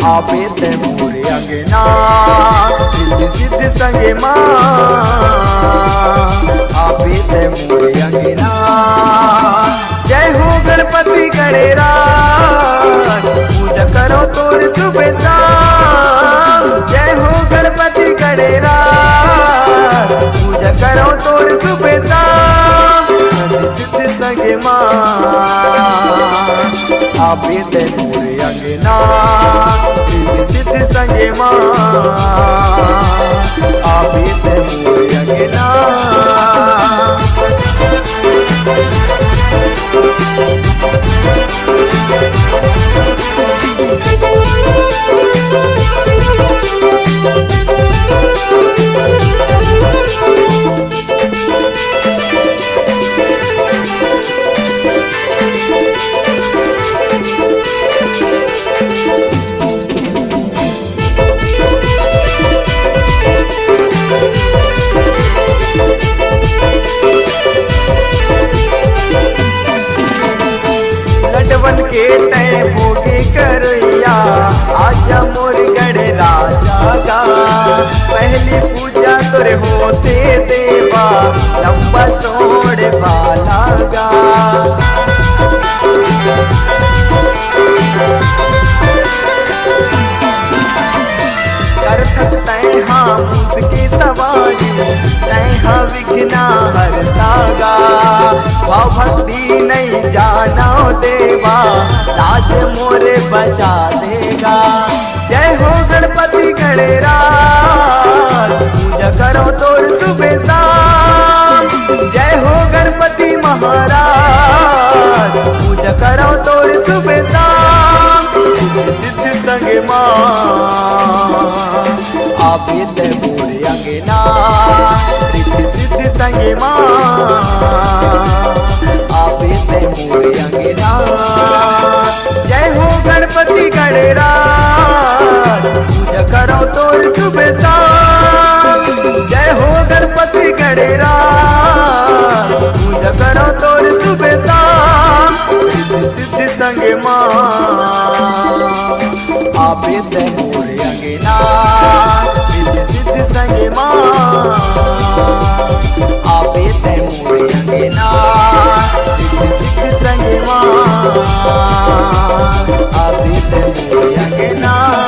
आवे ते मोरे अंगना रिद्धि सिद्धि संगे माँ आवे ते मोरे अंगना। जय हो गणपति गणेराज पूजा करो तोर सुबह शाम। जय हो गणपति गणेराज पूजा करो तोर सुबह शाम। रिद्धि सिद्धि संगे माँ आवे ते मोरे अंगना रिद्धि सिद्धि संगे माँ आवे ते मोरे अंगना। लडवन के तय भोगे करैया आजा मोर गण राजा का। पहली पूजा तोरे होते देवा लंबा सोड़ वाला गा। करथस तय हाँ मुझकी सवारी तय हाँ विघ्ना हरता गा। भाव भक्ति नहीं जाना देवा लाज मोरे बचा देगा। जय हो गणपति गणेराज पूजा करो तोर सुबह शाम। जय हो गणपति महाराज पूजा करो तोर सुबह शाम। रिद्धि सिद्धि संगे माँ आवे ते मोरे अंगना रिद्धि सिद्धि संगे माँ